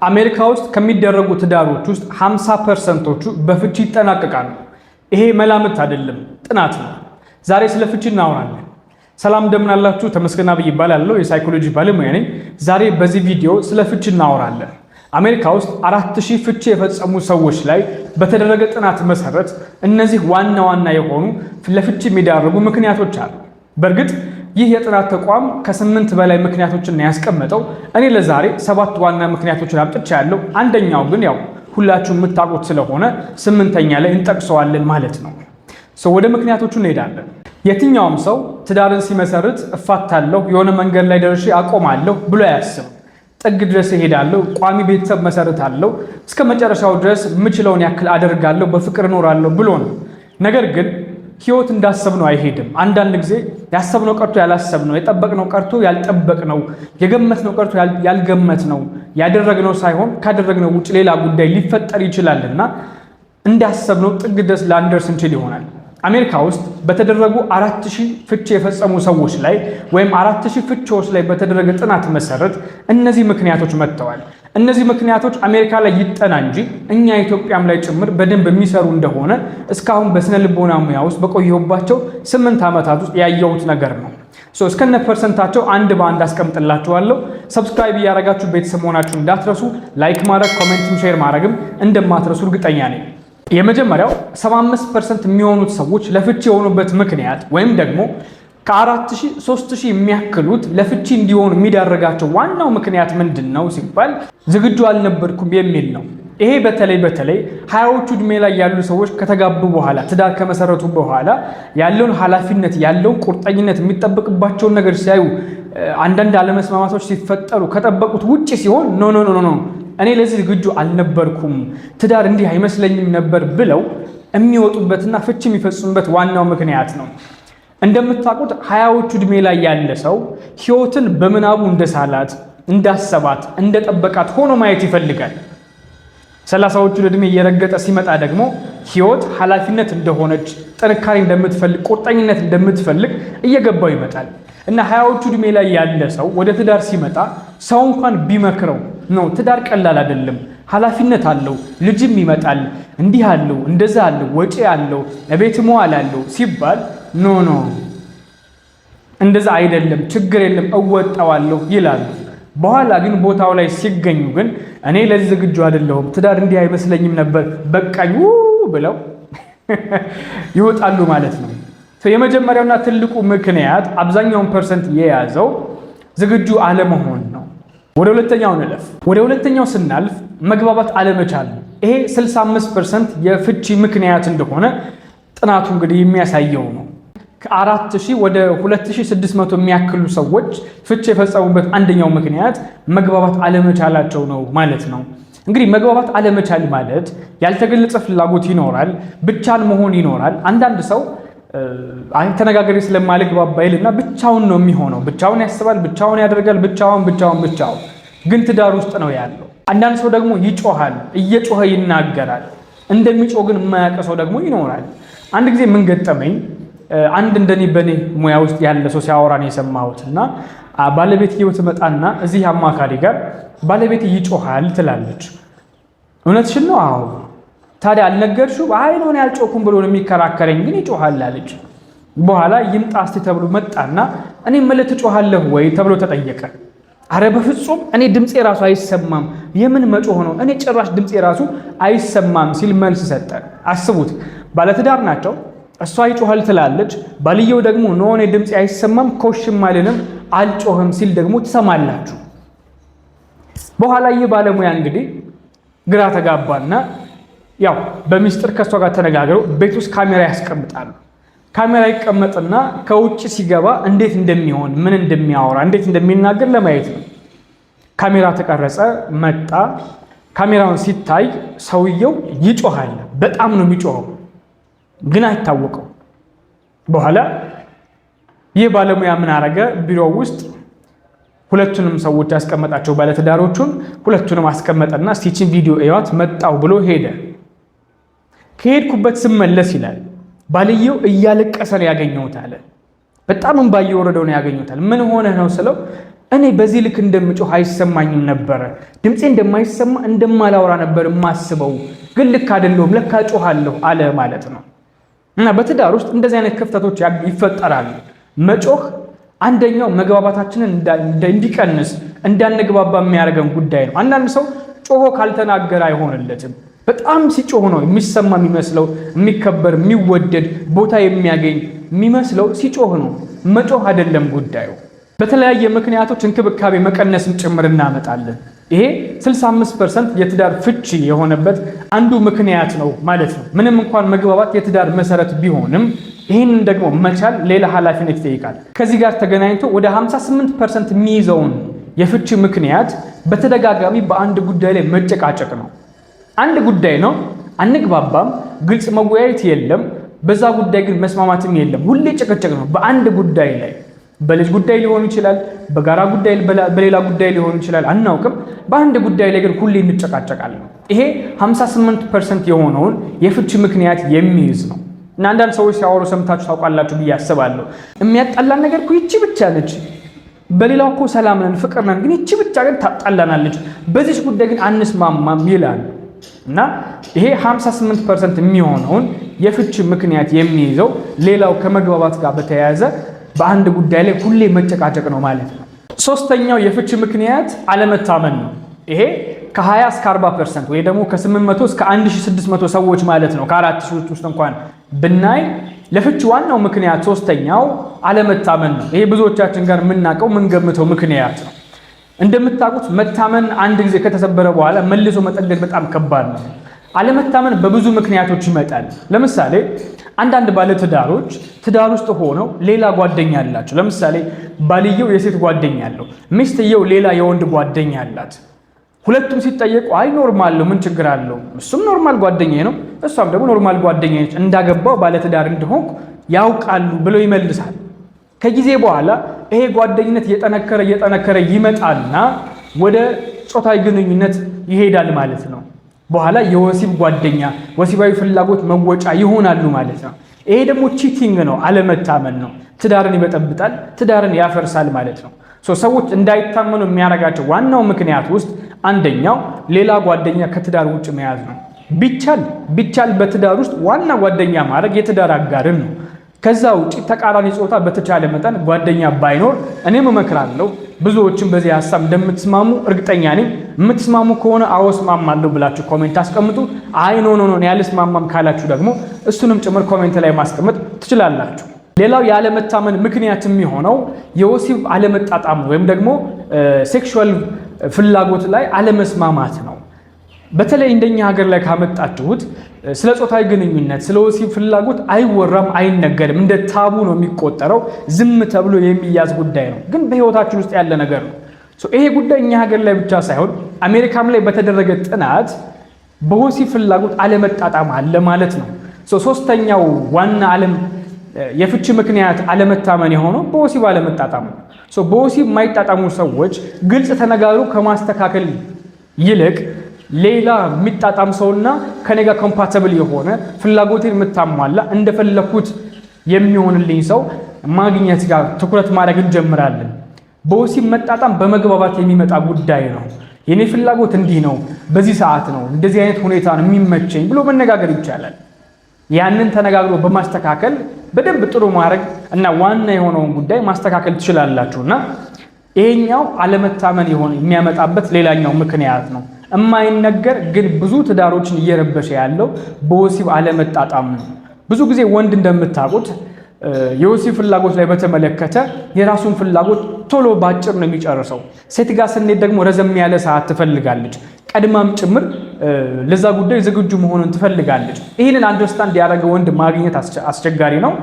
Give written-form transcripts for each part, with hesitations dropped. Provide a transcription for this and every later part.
አሜሪካ ውስጥ ከሚደረጉ ትዳሮች ውስጥ 50%ዎቹ በፍቺ ይጠናቀቃሉ። ይሄ መላምት አይደለም፣ ጥናት ነው። ዛሬ ስለ ፍቺ እናወራለን። ሰላም እንደምን አላችሁ? ተመስገን አብይ ይባላለሁ፣ የሳይኮሎጂ ባለሙያ ነኝ። ዛሬ በዚህ ቪዲዮ ስለ ፍቺ እናወራለን። አሜሪካ ውስጥ 4000 ፍቺ የፈጸሙ ሰዎች ላይ በተደረገ ጥናት መሰረት እነዚህ ዋና ዋና የሆኑ ለፍቺ የሚዳርጉ ምክንያቶች አሉ። በእርግጥ ይህ የጥናት ተቋም ከ8 በላይ ምክንያቶችን ያስቀመጠው። እኔ ለዛሬ 7 ዋና ምክንያቶችን አምጥቻለሁ። አንደኛው ግን ያው ሁላችሁም የምታውቁት ስለሆነ 8ኛ ላይ እንጠቅሰዋለን ማለት ነው። ወደ ምክንያቶቹ እንሄዳለን። የትኛውም ሰው ትዳርን ሲመሰርት እፋታለሁ፣ የሆነ መንገድ ላይ ደርሼ አቆማለሁ ብሎ አያስብም። ጥግ ድረስ እሄዳለሁ፣ ቋሚ ቤተሰብ መሰርታለሁ፣ እስከ መጨረሻው ድረስ የምችለውን ያክል አደርጋለሁ፣ በፍቅር እኖራለሁ ብሎ ነው። ነገር ግን ህይወት እንዳሰብነው አይሄድም። አንዳንድ ጊዜ ያሰብነው ቀርቶ ያላሰብነው፣ የጠበቅነው ቀርቶ ያልጠበቅነው፣ የገመትነው ቀርቶ ያልገመትነው፣ ያደረግነው ሳይሆን ካደረግነው ውጭ ሌላ ጉዳይ ሊፈጠር ይችላልና እንዳሰብነው ጥግ ድረስ ላንደርስ እንችል ይሆናል። አሜሪካ ውስጥ በተደረጉ 4000 ፍቺ የፈጸሙ ሰዎች ላይ ወይም 4000 ፍቺዎች ላይ በተደረገ ጥናት መሰረት እነዚህ ምክንያቶች መጥተዋል። እነዚህ ምክንያቶች አሜሪካ ላይ ይጠና እንጂ እኛ ኢትዮጵያም ላይ ጭምር በደንብ የሚሰሩ እንደሆነ እስካሁን በስነ ልቦና ሙያ ውስጥ በቆየሁባቸው 8 ዓመታት ውስጥ ያየሁት ነገር ነው። እስከነ ፐርሰንታቸው አንድ በአንድ አስቀምጥላችኋለሁ። ሰብስክራይብ እያደረጋችሁ ቤተሰብ መሆናችሁ እንዳትረሱ፣ ላይክ ማድረግ፣ ኮሜንትም ሼር ማድረግም እንደማትረሱ እርግጠኛ ነኝ። የመጀመሪያው 75% የሚሆኑት ሰዎች ለፍቺ የሆኑበት ምክንያት ወይም ደግሞ ከ4000 3000 የሚያክሉት ለፍቺ እንዲሆኑ የሚዳረጋቸው ዋናው ምክንያት ምንድን ነው ሲባል ዝግጁ አልነበርኩም የሚል ነው። ይሄ በተለይ 20ዎቹ ዕድሜ ላይ ያሉ ሰዎች ከተጋቡ በኋላ ትዳር ከመሰረቱ በኋላ ያለውን ኃላፊነት ያለውን ቁርጠኝነት የሚጠበቅባቸውን ነገር ሲያዩ አንዳንድ አለመስማማቶች ሲፈጠሩ ከጠበቁት ውጪ ሲሆን ኖ እኔ ለዚህ ዝግጁ አልነበርኩም፣ ትዳር እንዲህ አይመስለኝም ነበር ብለው የሚወጡበትና ፍቺ የሚፈጽሙበት ዋናው ምክንያት ነው። እንደምታውቁት 20ዎቹ ዕድሜ ላይ ያለ ሰው ህይወትን በምናቡ እንደሳላት፣ እንዳሰባት፣ እንደጠበቃት ሆኖ ማየት ይፈልጋል። 30ዎቹን ዕድሜ እየረገጠ ሲመጣ ደግሞ ህይወት ኃላፊነት እንደሆነች፣ ጥንካሬ እንደምትፈልግ፣ ቁርጠኝነት እንደምትፈልግ እየገባው ይመጣል እና 20ዎቹ ዕድሜ ላይ ያለ ሰው ወደ ትዳር ሲመጣ ሰው እንኳን ቢመክረው ነው ትዳር ቀላል አይደለም፣ ኃላፊነት አለው፣ ልጅም ይመጣል፣ እንዲህ አለው፣ እንደዛ አለው፣ ወጪ አለው፣ ለቤት መዋል አለው ሲባል ኖ እንደዛ አይደለም፣ ችግር የለም እወጣዋለሁ ይላሉ። በኋላ ግን ቦታው ላይ ሲገኙ ግን እኔ ለዚህ ዝግጁ አይደለሁም፣ ትዳር እንዲህ አይመስለኝም ነበር፣ በቃኝ ብለው ይወጣሉ ማለት ነው። የመጀመሪያውና ትልቁ ምክንያት አብዛኛውን ፐርሰንት የያዘው ዝግጁ አለመሆን ነው። ወደ ሁለተኛው እንለፍ። ወደ ሁለተኛው ስናልፍ መግባባት አለመቻል ነው። ይሄ 65% የፍቺ ምክንያት እንደሆነ ጥናቱ እንግዲህ የሚያሳየው ነው። ከ4000 ወደ 2600 የሚያክሉ ሰዎች ፍቺ የፈጸሙበት አንደኛው ምክንያት መግባባት አለመቻላቸው ነው ማለት ነው። እንግዲህ መግባባት አለመቻል ማለት ያልተገለጸ ፍላጎት ይኖራል፣ ብቻን መሆን ይኖራል። አንዳንድ ሰው ተነጋገሪ ስለማልግባባ ይልና ብቻውን ነው የሚሆነው። ብቻውን ያስባል፣ ብቻውን ያደርጋል፣ ብቻውን ግን ትዳር ውስጥ ነው ያለው። አንዳንድ ሰው ደግሞ ይጮሃል፣ እየጮኸ ይናገራል። እንደሚጮህ ግን የማያውቅ ሰው ደግሞ ይኖራል። አንድ ጊዜ ምን ገጠመኝ፣ አንድ እንደኔ በኔ ሙያ ውስጥ ያለ ሰው ሲያወራ ነው የሰማሁት እና ባለቤት ይወት መጣና እዚህ አማካሪ ጋር ባለቤት ይጮሃል ትላለች። እውነትሽን ነው? አዎ። ታዲያ አልነገርሽው? አይ ነው ያልጮኩም ብሎ ነው የሚከራከረኝ፣ ግን ይጮሃል አለች። በኋላ ይምጣ እስቲ ተብሎ መጣና እኔ ማለት ትጮሃለህ ወይ ተብሎ ተጠየቀ። አረ በፍጹም እኔ ድምጼ ራሱ አይሰማም፣ የምን መጮህ ነው? እኔ ጭራሽ ድምጼ ራሱ አይሰማም ሲል መልስ ሰጠ። አስቡት፣ ባለትዳር ናቸው። እሷ ይጮሃል ትላለች፣ ባልየው ደግሞ ኖ እኔ ድምጼ አይሰማም፣ ኮሽም አልልም፣ አልጮህም ሲል ደግሞ ትሰማላችሁ። በኋላ ይህ ባለሙያ እንግዲህ ግራ ተጋባና ያው በሚስጥር ከሷ ጋር ተነጋግረው ቤት ውስጥ ካሜራ ያስቀምጣሉ። ካሜራ ይቀመጥና ከውጭ ሲገባ እንዴት እንደሚሆን፣ ምን እንደሚያወራ፣ እንዴት እንደሚናገር ለማየት ነው። ካሜራ ተቀረጸ፣ መጣ። ካሜራውን ሲታይ ሰውየው ይጮሃል፣ በጣም ነው የሚጮኸው፣ ግን አይታወቀው። በኋላ ይህ ባለሙያ ምን አረገ? ቢሮ ውስጥ ሁለቱንም ሰዎች ያስቀመጣቸው ባለትዳሮቹን ሁለቱንም አስቀመጠና ስቲችን ቪዲዮ እያት መጣው ብሎ ሄደ። ከሄድኩበት ስመለስ ይላል ባልየው እያለቀሰ ነው ያገኘሁት አለ። በጣም እንባ እየወረደው ነው ያገኘሁት። ምን ሆነህ ነው ስለው እኔ በዚህ ልክ እንደምጮህ አይሰማኝም ነበር። ድምጼ እንደማይሰማ እንደማላወራ ነበር ማስበው፣ ግን ልክ አይደለም ለካ ጮሃለሁ አለ ማለት ነው። እና በትዳር ውስጥ እንደዚህ አይነት ክፍተቶች ይፈጠራሉ። መጮህ አንደኛው መግባባታችንን እንዲቀንስ እንዳንግባባ የሚያደርገን ጉዳይ ነው። አንዳንድ ሰው ጮሆ ካልተናገረ አይሆንለትም። በጣም ሲጮህ ነው የሚሰማ የሚመስለው፣ የሚከበር የሚወደድ ቦታ የሚያገኝ የሚመስለው ሲጮህ ነው። መጮህ አይደለም ጉዳዩ። በተለያየ ምክንያቶች እንክብካቤ መቀነስን ጭምር እናመጣለን። ይሄ 65% የትዳር ፍቺ የሆነበት አንዱ ምክንያት ነው ማለት ነው። ምንም እንኳን መግባባት የትዳር መሰረት ቢሆንም ይህንን ደግሞ መቻል ሌላ ኃላፊነት ይጠይቃል። ከዚህ ጋር ተገናኝቶ ወደ 58% የሚይዘውን የፍቺ ምክንያት በተደጋጋሚ በአንድ ጉዳይ ላይ መጨቃጨቅ ነው። አንድ ጉዳይ ነው፣ አንግባባም፣ ግልጽ መወያየት የለም፣ በዛ ጉዳይ ግን መስማማትም የለም። ሁሌ ጭቅጭቅ ነው በአንድ ጉዳይ ላይ። በልጅ ጉዳይ ሊሆን ይችላል፣ በጋራ ጉዳይ፣ በሌላ ጉዳይ ሊሆን ይችላል፣ አናውቅም። በአንድ ጉዳይ ላይ ግን ሁሌ እንጨቃጨቃለን። ይሄ 58% የሆነውን የፍቺ ምክንያት የሚይዝ ነው። እና አንዳንድ ሰዎች ሲያወሩ ሰምታችሁ ታውቃላችሁ ብዬ አስባለሁ። የሚያጣላን ነገር እኮ ይቺ ብቻ ነች፣ በሌላው እኮ ሰላም ነን፣ ፍቅር ነን፣ ግን ይቺ ብቻ ግን ታጣላናለች፣ በዚህ ጉዳይ ግን አንስማማም ይላል። እና ይሄ 58% የሚሆነውን የፍቺ ምክንያት የሚይዘው ሌላው ከመግባባት ጋር በተያያዘ በአንድ ጉዳይ ላይ ሁሌ መጨቃጨቅ ነው ማለት ነው። ሶስተኛው የፍቺ ምክንያት አለመታመን ነው። ይሄ ከ20 እስከ 40% ወይ ደግሞ ከ800 እስከ 1600 ሰዎች ማለት ነው። ከ4000 ውስጥ እንኳን ብናይ ለፍቺ ዋናው ምክንያት ሶስተኛው አለመታመን ነው። ይሄ ብዙዎቻችን ጋር የምናውቀው የምንገምተው ምክንያት ነው። እንደምታውቁት መታመን አንድ ጊዜ ከተሰበረ በኋላ መልሶ መጠገን በጣም ከባድ ነው። አለመታመን በብዙ ምክንያቶች ይመጣል። ለምሳሌ አንዳንድ ባለትዳሮች ትዳር ውስጥ ሆነው ሌላ ጓደኛ አላቸው። ለምሳሌ ባልየው የሴት ጓደኛ አለው፣ ሚስትየው ሌላ የወንድ ጓደኛ አላት። ሁለቱም ሲጠየቁ አይ ኖርማል ነው፣ ምን ችግር አለው? እሱም ኖርማል ጓደኛዬ ነው፣ እሷም ደግሞ ኖርማል ጓደኛዬ ነች፣ እንዳገባው ባለትዳር እንደሆንኩ ያውቃሉ ብለው ይመልሳል። ከጊዜ በኋላ ይሄ ጓደኝነት እየጠነከረ ይመጣና ወደ ጾታዊ ግንኙነት ይሄዳል ማለት ነው። በኋላ የወሲብ ጓደኛ፣ ወሲባዊ ፍላጎት መወጫ ይሆናሉ ማለት ነው። ይሄ ደግሞ ቺቲንግ ነው፣ አለመታመን ነው። ትዳርን ይበጠብጣል፣ ትዳርን ያፈርሳል ማለት ነው። ሰዎች እንዳይታመኑ የሚያደርጋቸው ዋናው ምክንያት ውስጥ አንደኛው ሌላ ጓደኛ ከትዳር ውጭ መያዝ ነው። ቢቻል በትዳር ውስጥ ዋና ጓደኛ ማድረግ የትዳር አጋርን ነው። ከዛ ውጪ ተቃራኒ ጾታ በተቻለ መጠን ጓደኛ ባይኖር እኔም እመክራለሁ። ብዙዎችም በዚህ ሐሳብ እንደምትስማሙ እርግጠኛ ነኝ። የምትስማሙ ከሆነ አዎ እስማማለሁ ብላችሁ ኮሜንት አስቀምጡ። አይ ኖ ያልስማማም ካላችሁ ደግሞ እሱንም ጭምር ኮሜንት ላይ ማስቀመጥ ትችላላችሁ። ሌላው ያለመታመን ምክንያት የሚሆነው የወሲብ አለመጣጣም ወይም ደግሞ ሴክሹዋል ፍላጎት ላይ አለመስማማት ነው። በተለይ እንደኛ ሀገር ላይ ካመጣችሁት ስለ ጾታዊ ግንኙነት ስለ ወሲብ ፍላጎት አይወራም፣ አይነገርም። እንደ ታቡ ነው የሚቆጠረው፣ ዝም ተብሎ የሚያዝ ጉዳይ ነው። ግን በህይወታችን ውስጥ ያለ ነገር ነው። ይሄ ጉዳይ እኛ ሀገር ላይ ብቻ ሳይሆን አሜሪካም ላይ በተደረገ ጥናት በወሲብ ፍላጎት አለመጣጣም አለ ማለት ነው። ሶስተኛው ዋና የፍቺ ምክንያት አለመታመን የሆነው በወሲብ አለመጣጣም ነው። በወሲብ የማይጣጣሙ ሰዎች ግልጽ ተነጋግረው ከማስተካከል ይልቅ ሌላ የሚጣጣም ሰውና ከኔ ጋር ኮምፓቲብል የሆነ ፍላጎቴን የምታሟላ እንደፈለኩት የሚሆንልኝ ሰው ማግኘት ጋር ትኩረት ማድረግ እንጀምራለን። በወሲብ መጣጣም በመግባባት የሚመጣ ጉዳይ ነው። የኔ ፍላጎት እንዲህ ነው፣ በዚህ ሰዓት ነው፣ እንደዚህ አይነት ሁኔታ ነው የሚመቸኝ ብሎ መነጋገር ይቻላል። ያንን ተነጋግሮ በማስተካከል በደንብ ጥሩ ማድረግ እና ዋና የሆነውን ጉዳይ ማስተካከል ትችላላችሁና ይሄኛው አለመታመን የሚያመጣበት ሌላኛው ምክንያት ነው። የማይነገር ግን ብዙ ትዳሮችን እየረበሸ ያለው በወሲብ አለመጣጣም ነው። ብዙ ጊዜ ወንድ እንደምታውቁት የወሲብ ፍላጎት ላይ በተመለከተ የራሱን ፍላጎት ቶሎ ባጭር ነው የሚጨርሰው። ሴት ጋር ስንሄድ ደግሞ ረዘም ያለ ሰዓት ትፈልጋለች። ቀድማም ጭምር ለዛ ጉዳይ ዝግጁ መሆኑን ትፈልጋለች። ይህንን አንደርስታንድ ያደረገ ወንድ ማግኘት አስቸጋሪ ነው።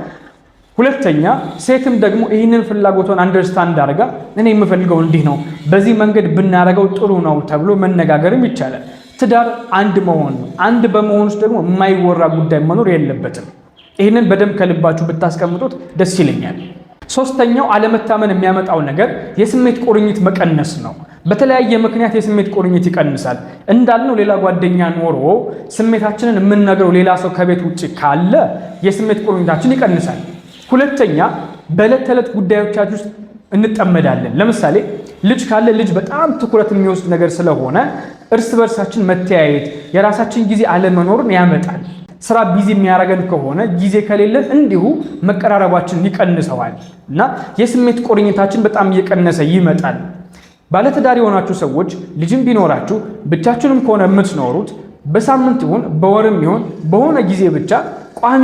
ሁለተኛ ሴትም ደግሞ ይህንን ፍላጎቷን አንደርስታንድ አድርጋ እኔ የምፈልገው እንዲህ ነው፣ በዚህ መንገድ ብናደርገው ጥሩ ነው ተብሎ መነጋገርም ይቻላል። ትዳር አንድ መሆን ነው። አንድ በመሆን ውስጥ ደግሞ የማይወራ ጉዳይ መኖር የለበትም። ይህንን በደንብ ከልባችሁ ብታስቀምጡት ደስ ይለኛል። ሶስተኛው አለመታመን የሚያመጣው ነገር የስሜት ቁርኝት መቀነስ ነው። በተለያየ ምክንያት የስሜት ቁርኝት ይቀንሳል። እንዳልነው ሌላ ጓደኛ ኖሮ ስሜታችንን የምንነግረው ሌላ ሰው ከቤት ውጭ ካለ የስሜት ቁርኝታችን ይቀንሳል። ሁለተኛ በዕለት ተዕለት ጉዳዮቻችን ውስጥ እንጠመዳለን። ለምሳሌ ልጅ ካለ ልጅ በጣም ትኩረት የሚወስድ ነገር ስለሆነ እርስ በርሳችን መተያየት፣ የራሳችን ጊዜ አለመኖርን ያመጣል። ስራ ቢዚ የሚያደርገን ከሆነ ጊዜ ከሌለን እንዲሁ መቀራረባችን ይቀንሰዋል እና የስሜት ቁርኝታችን በጣም እየቀነሰ ይመጣል። ባለትዳር የሆናችሁ ሰዎች ልጅም ቢኖራችሁ ብቻችሁንም ከሆነ የምትኖሩት በሳምንት ይሁን በወርም ይሁን በሆነ ጊዜ ብቻ ቋሚ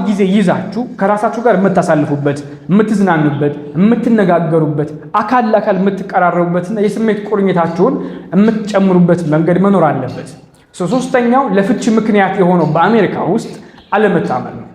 ጊዜ ይዛችሁ ከራሳችሁ ጋር የምታሳልፉበት፣ የምትዝናኑበት፣ የምትነጋገሩበት፣ አካል ለአካል የምትቀራረቡበትና የስሜት ቁርኝታችሁን የምትጨምሩበት መንገድ መኖር አለበት። ሶስተኛው ለፍቺ ምክንያት የሆነው በአሜሪካ ውስጥ አለመታመን ነው።